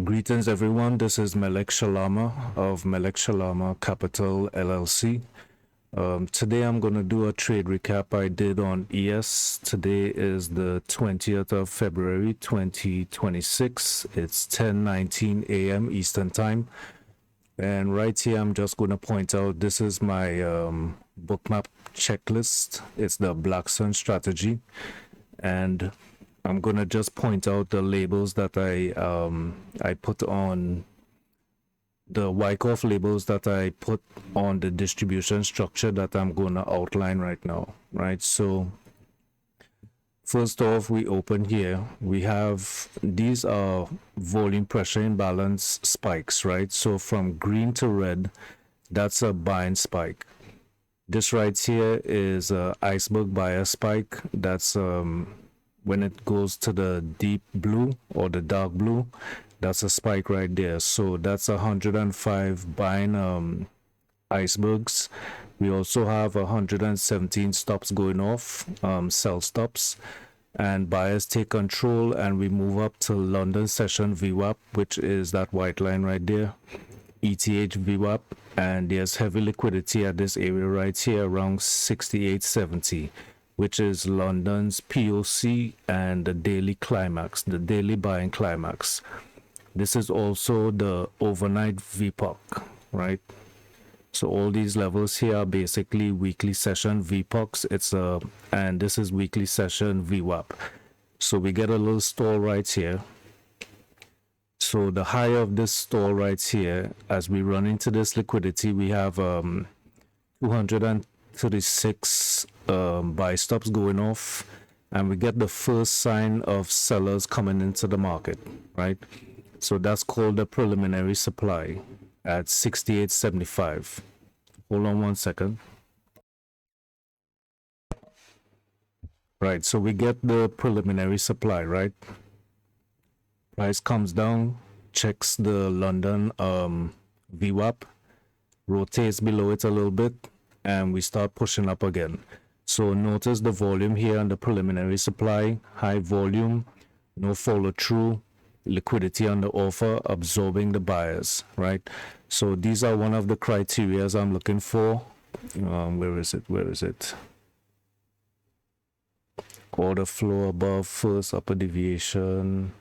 Greetings, everyone. This is Melek Shalama of Melek Shalama Capital LLC. Today, I'm going to do a trade recap I did on ES. Today is the 20th of February, 2026. It's 10:19 a.m. Eastern Time. And right here, I'm just going to point out this is my bookmap checklist. It's the Black Sun strategy. And I'm gonna just point out the labels that I put on the Wyckoff labels that I put on the distribution structure that I'm gonna outline right now, right? So first off, we open here. We have these are volume pressure imbalance spikes, right? So from green to red, that's a buying spike. This right here is a iceberg buyer spike. That's when it goes to the deep blue or the dark blue, that's a spike right there. So that's 105 buying icebergs. We also have 117 stops going off, sell stops, and buyers take control, and we move up to London session VWAP, which is that white line right there, ETH VWAP, and there's heavy liquidity at this area right here around 68.70, which is London's POC and the daily climax, the daily buying climax. This is also the overnight VPOC, right? So all these levels here are basically weekly session VPOCs. And this is weekly session VWAP. So we get a little stall right here. So the high of this stall right here, as we run into this liquidity, we have 236 buy stops going off, and we get the first sign of sellers coming into the market, right? So that's called the preliminary supply at 68.75. Hold on one second. Right, so we get the preliminary supply, right? Price comes down, checks the London VWAP, rotates below it a little bit, and we start pushing up again. So notice the volume here on the preliminary supply, high volume, no follow through, liquidity on the offer, absorbing the buyers, right? So these are one of the criteria I'm looking for. Where is it? Order flow above first upper deviation.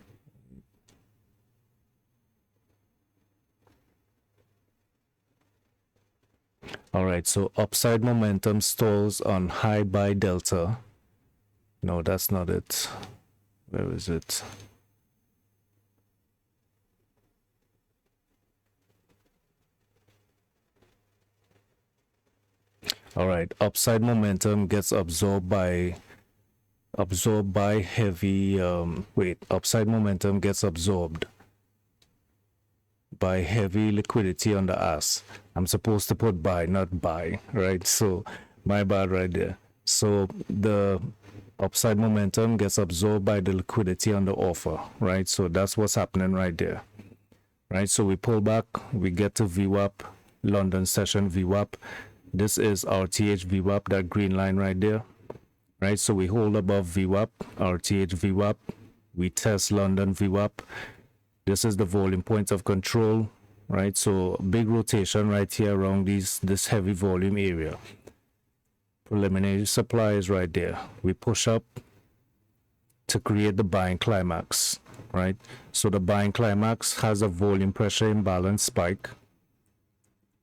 All right, so upside momentum stalls on high buy delta. No, that's not it. Where is it? All right, upside momentum gets absorbed by heavy upside momentum gets absorbed by heavy liquidity on the ass. I'm supposed to put buy, not buy, right? So my bad right there. So the upside momentum gets absorbed by the liquidity on the offer, right? So that's what's happening right there, right? So we pull back, we get to VWAP, London session VWAP. This is RTH VWAP, that green line right there, right? So we hold above VWAP, RTH VWAP, we test London VWAP. This is the volume point of control, right? So big rotation right here around this heavy volume area. Preliminary supply is right there. We push up to create the buying climax, right? So the buying climax has a volume pressure imbalance spike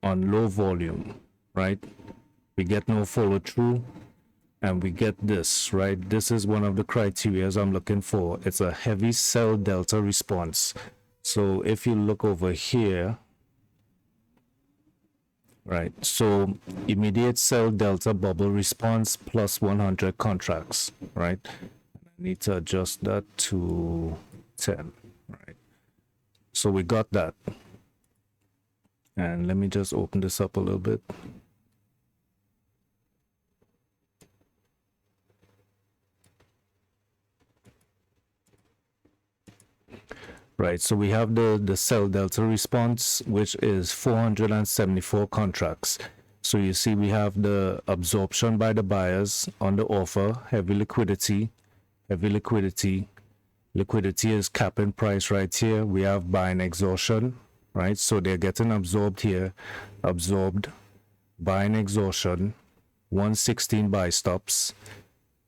on low volume, right? We get no follow through, and we get this, right? This is one of the criteria I'm looking for. It's a heavy sell delta response. So if you look over here, right, so immediate sell delta bubble response plus 100 contracts, right? I need to adjust that to 10, right? So we got that. And let me just open this up a little bit. Right, so we have the sell delta response, which is 474 contracts. So you see we have the absorption by the buyers on the offer, heavy liquidity, Liquidity is capping price right here. We have buying exhaustion, right? So they're getting absorbed here, absorbed, buying exhaustion, 116 buy stops,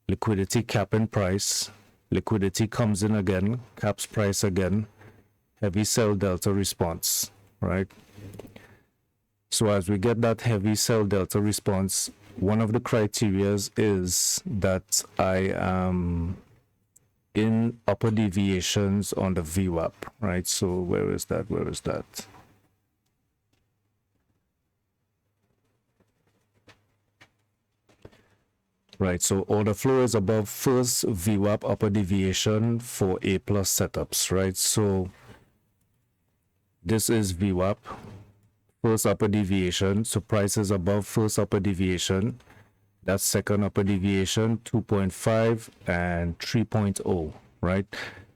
liquidity capping price, liquidity comes in again, caps price again, heavy sell delta response, right? So as we get that heavy sell delta response, one of the criterias is that I am in upper deviations on the VWAP, right? So where is that? Where is that? Right, so order flow is above first VWAP upper deviation for A plus setups, right? So this is VWAP, first upper deviation. So price is above first upper deviation. That's second upper deviation, 2.5 and 3.0, right?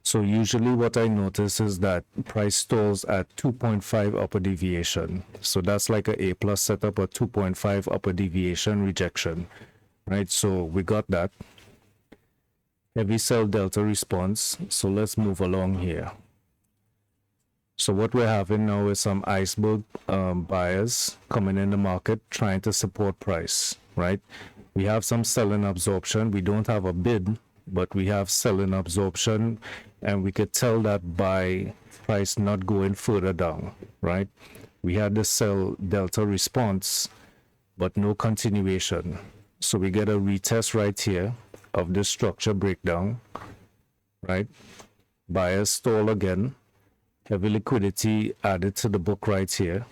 So usually what I notice is that price stalls at 2.5 upper deviation. So that's like a A plus setup or 2.5 upper deviation rejection, right? So we got that. Heavy sell delta response. So let's move along here. So what we're having now is some iceberg buyers coming in the market trying to support price, right? We have some selling absorption. We don't have a bid, but we have selling absorption, and we could tell that by price not going further down, right? We had the sell delta response, but no continuation. So we get a retest right here of this structure breakdown, right? Buyers stall again. Heavy liquidity added to the book right here,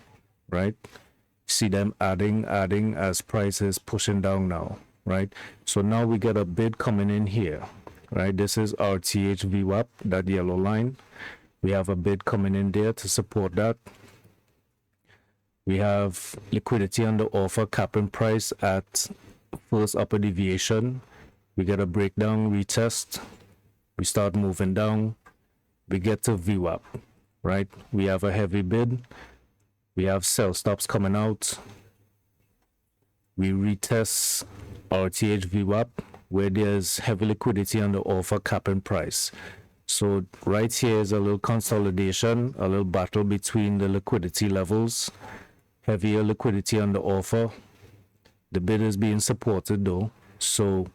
right? See them adding as price is pushing down now, right? So now we get a bid coming in here, right? This is RTH VWAP, that yellow line. We have a bid coming in there to support that. We have liquidity on the offer, capping price at first upper deviation. We get a breakdown, retest. We start moving down. We get to VWAP, right? We have a heavy bid. We have sell stops coming out. We retest RTH VWAP where there's heavy liquidity on the offer, capping price. So right here is a little consolidation, a little battle between the liquidity levels. Heavier liquidity on the offer. The bid is being supported though. So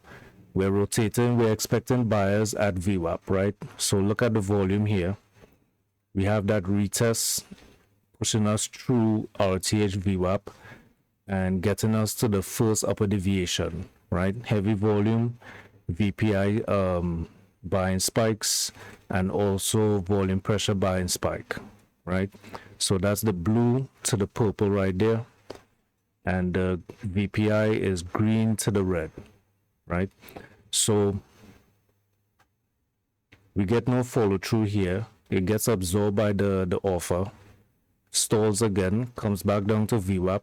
we're rotating, we're expecting buyers at VWAP, right? So look at the volume here. We have that retest pushing us through RTH VWAP and getting us to the first upper deviation, right? Heavy volume, VPI buying spikes, and also volume pressure buying spike, right? So that's the blue to the purple right there. And the VPI is green to the red, right? So we get no follow through here. It gets absorbed by the offer, stalls again, comes back down to VWAP.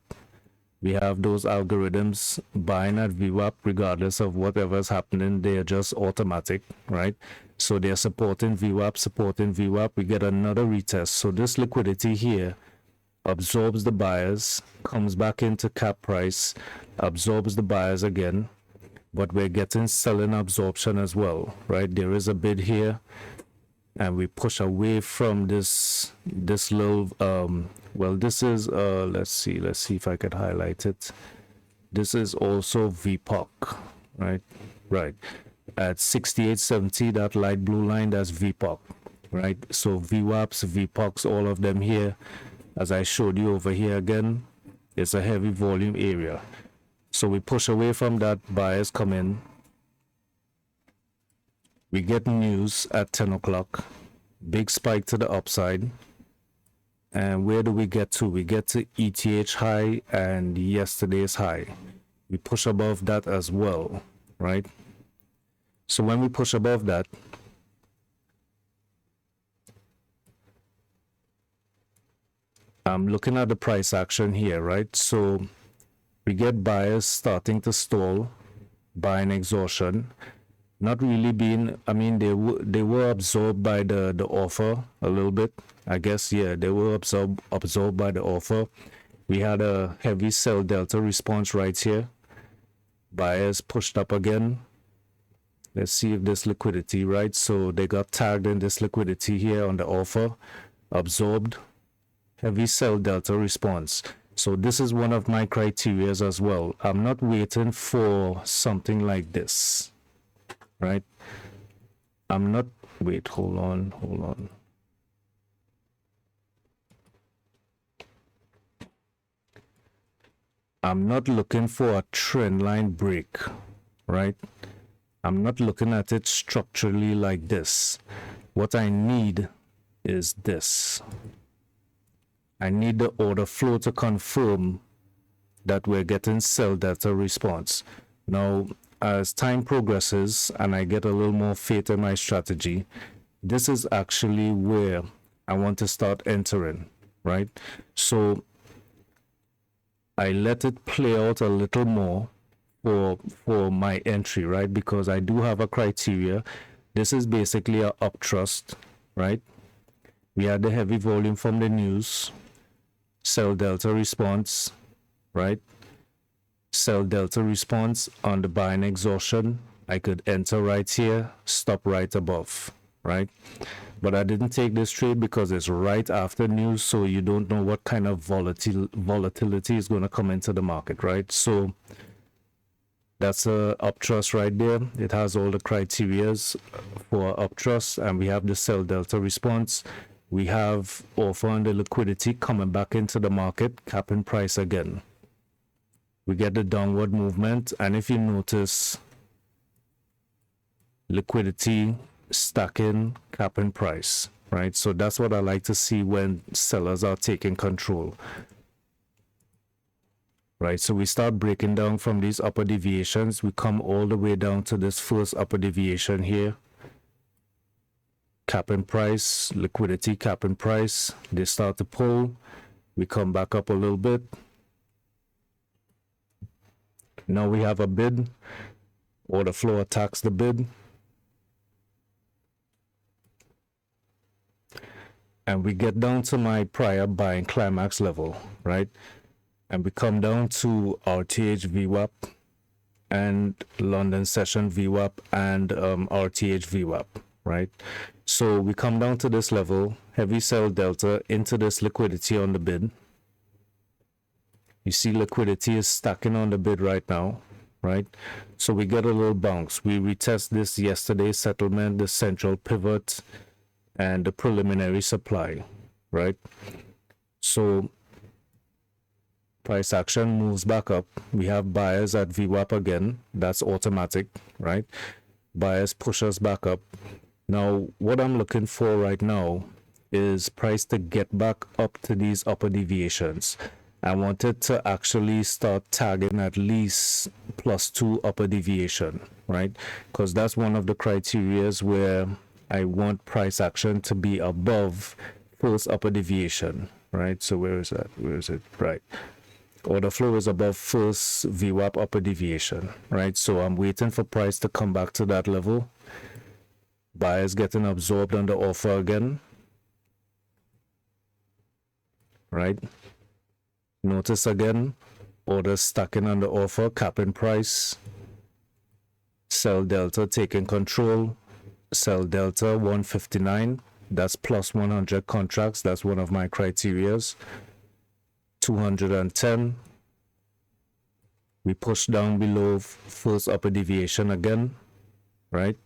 We have those algorithms buying at VWAP regardless of whatever's happening. They're just automatic, right? So they're supporting VWAP. We get another retest. So this liquidity here absorbs the buyers, comes back into cap price, absorbs the buyers again, but we're getting selling absorption as well, right? There is a bid here, and we push away from this little well, this is let's see if I could highlight it. This is also VPOC, right at 68.70, that light blue line, that's VPOC, right? So VWAPs, VPOCs, all of them here, as I showed you over here again, it's a heavy volume area. So we push away from that, buyers come in. We get news at 10 o'clock, big spike to the upside. And where do we get to? We get to ETH high and yesterday's high. We push above that as well, right? So when we push above that, I'm looking at the price action here, right? So we get buyers starting to stall, buying exhaustion. Not really being, I mean, they were absorbed by the offer a little bit. I guess, yeah, they were absorbed by the offer. We had a heavy sell delta response right here. Buyers pushed up again. Let's see if this liquidity, right? So they got tagged in this liquidity here on the offer, absorbed, heavy sell delta response. So this is one of my criterias as well. I'm not waiting for something like this, right? I'm not, wait, hold on. I'm not looking for a trend line break, right? I'm not looking at it structurally like this. What I need is this. I need the order flow to confirm that we're getting sell delta response. Now, as time progresses and I get a little more faith in my strategy, this is actually where I want to start entering, right? So I let it play out a little more for my entry, right? Because I do have a criteria. This is basically a up trust, right? We had the heavy volume from the news, sell delta response, right? Sell delta response on the buying exhaustion. I could enter right here, stop right above, right? But I didn't take this trade because it's right after news, so you don't know what kind of volatility is going to come into the market, right? So that's a up trust right there. It has all the criterias for up trust, and we have the sell delta response. We have offer on the liquidity coming back into the market, capping price again. We get the downward movement, and if you notice, liquidity stacking, capping price, right? So that's what I like to see when sellers are taking control. Right, so we start breaking down from these upper deviations. We come all the way down to this first upper deviation here. Capping price, liquidity, capping price. They start to pull. We come back up a little bit. Now we have a bid. Order flow attacks the bid. And we get down to my prior buying climax level, right? And we come down to RTH VWAP and London session VWAP and RTH VWAP, right? So we come down to this level, heavy sell delta into this liquidity on the bid. You see liquidity is stacking on the bid right now, right? So we get a little bounce. We retest this yesterday's settlement, the central pivot, and the preliminary supply, right? So price action moves back up. We have buyers at VWAP again. That's automatic, right? Buyers push us back up. Now, what I'm looking for right now is price to get back up to these upper deviations. I wanted to actually start tagging at least +2 upper deviation, right? Because that's one of the criterias where I want price action to be above first upper deviation, right? So where is that? Where is it? Right. Order flow is above first VWAP upper deviation, right? So I'm waiting for price to come back to that level. Buyers getting absorbed on the offer again, right? Notice again, orders stacking on the offer, capping price. Sell delta taking control. Sell delta 159. That's plus 100 contracts. That's one of my criterias. 210. We push down below first upper deviation again, right?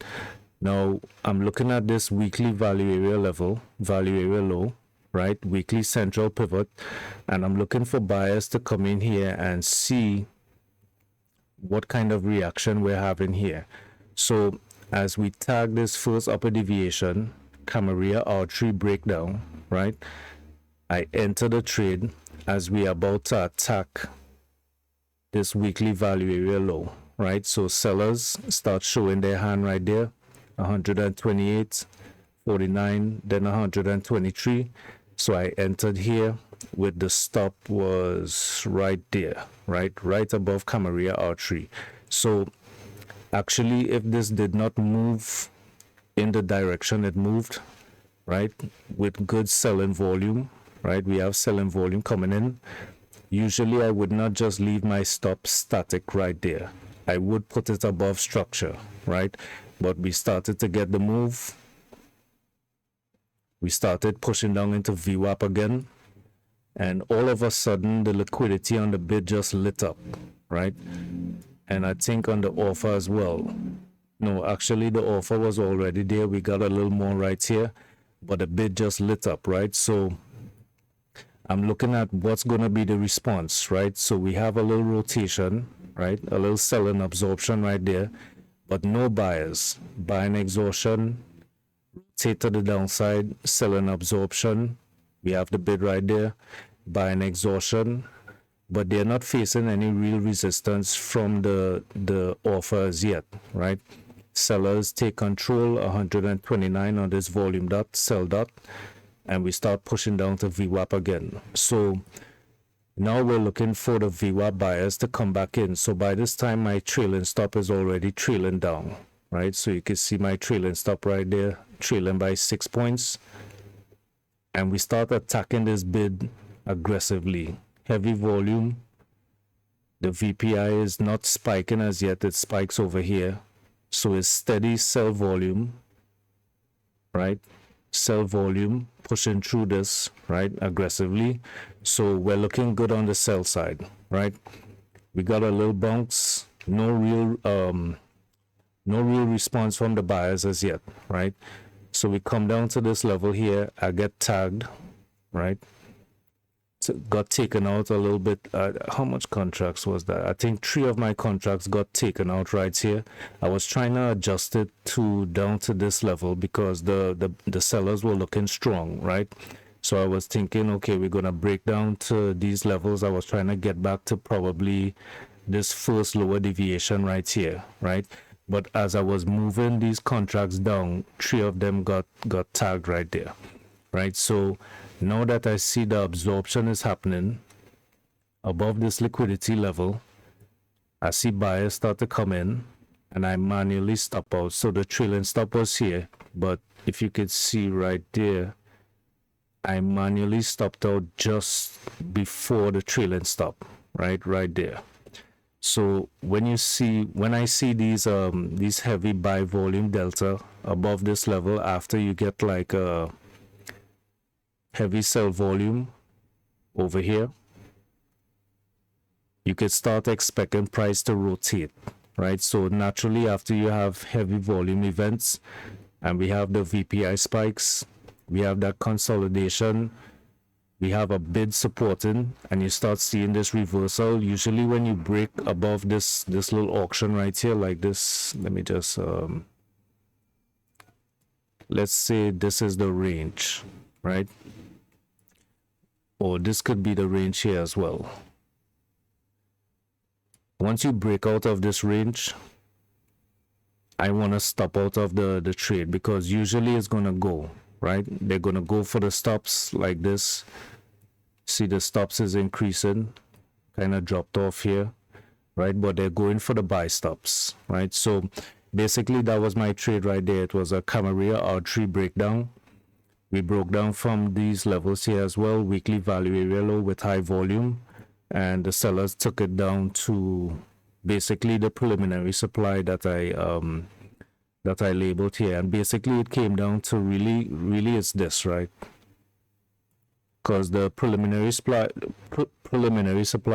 Now I'm looking at this weekly value area level, value area low, right? Weekly central pivot, and I'm looking for buyers to come in here and see what kind of reaction we're having here. So as we tag this first upper deviation, Camarilla R3 breakdown, right? I enter the trade as we are about to attack this weekly value area low, right? So sellers start showing their hand right there, 128, 49, then 123. So I entered here with the stop was right there, right above Camarilla R3. So actually, if this did not move in the direction it moved, right, with good selling volume, right, we have selling volume coming in. Usually I would not just leave my stop static right there. I would put it above structure, right? but we started to get the move. We started pushing down into VWAP again, and all of a sudden the liquidity on the bid just lit up, right? And I think on the offer as well. No, actually the offer was already there. We got a little more right here, but the bid just lit up, right? So I'm looking at what's going to be the response, right? So we have a little rotation, right? A little selling absorption right there, but no buyers. Buying exhaustion, rotate to the downside, selling absorption. We have the bid right there, buying exhaustion, but they're not facing any real resistance from the offers yet, right? Sellers take control, 129 on this volume dot, sell dot, and we start pushing down to VWAP again. So now we're looking for the VWAP buyers to come back in. So by this time, my trailing stop is already trailing down, right? So you can see my trailing stop right there, trailing by 6 points. And we start attacking this bid aggressively. Heavy volume. The VPI is not spiking as yet. It spikes over here. So it's steady sell volume, right? Sell volume, pushing through this, right, aggressively. So we're looking good on the sell side, right? We got a little bounce, no real response from the buyers as yet, right? So we come down to this level here. I get tagged, right? So got taken out a little bit. How much contracts was that? I think 3 of my contracts got taken out right here. I was trying to adjust it to down to this level because the sellers were looking strong, right? So I was thinking, okay, we're gonna break down to these levels. I was trying to get back to probably this first lower deviation right here, right? But as I was moving these contracts down, 3 of them got tagged right there, right? So now that I see the absorption is happening above this liquidity level, I see buyers start to come in and I manually stop out. So the trailing stop was here, but if you could see right there, I manually stopped out just before the trailing stop, right there. So when I see these heavy buy volume delta above this level, after you get like a heavy sell volume over here, you could start expecting price to rotate, right? So naturally, after you have heavy volume events and we have the VPI spikes, we have that consolidation, we have a bid supporting, and you start seeing this reversal. Usually when you break above this little auction right here like this, let me just let's say this is the range, right? Or this could be the range here as well. Once you break out of this range, I want to stop out of the trade because usually it's going to go, right? They're going to go for the stops like this. See, the stops is increasing, kind of dropped off here, right? But they're going for the buy stops, right? So basically that was my trade right there. It was a Camarilla R3 breakdown. We broke down from these levels here as well, weekly value area low with high volume, and the sellers took it down to basically the preliminary supply that I labeled here. And basically it came down to really it's this, right? Because the preliminary supply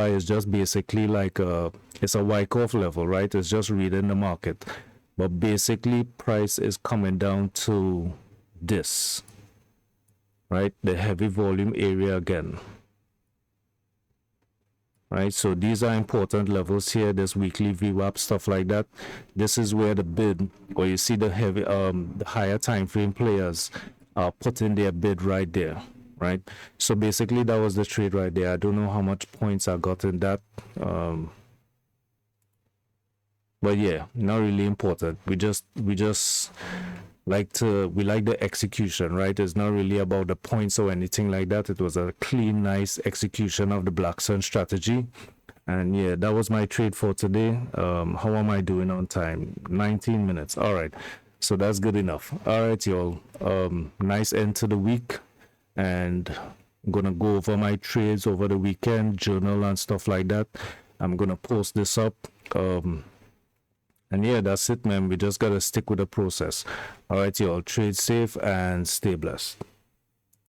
is just basically like it's a Wyckoff level, right? It's just reading the market, but basically price is coming down to this, right? The heavy volume area again, right? So these are important levels here, this weekly VWAP, stuff like that. This is where the bid, or you see the heavy the higher time frame players are putting their bid right there, right? So basically that was the trade right there. I don't know how much points I got in that, but yeah, not really important. We just like the execution, right? It's not really about the points or anything like that. It was a clean, nice execution of the Black Sun strategy. And yeah, that was my trade for today. How am I doing on time? 19 minutes. All right, so that's good enough. All right, y'all, nice end to the week, and I'm gonna go over my trades over the weekend, journal and stuff like that. I'm gonna post this up And yeah, that's it, man. We just gotta stick with the process. All right, y'all. Trade safe and stay blessed.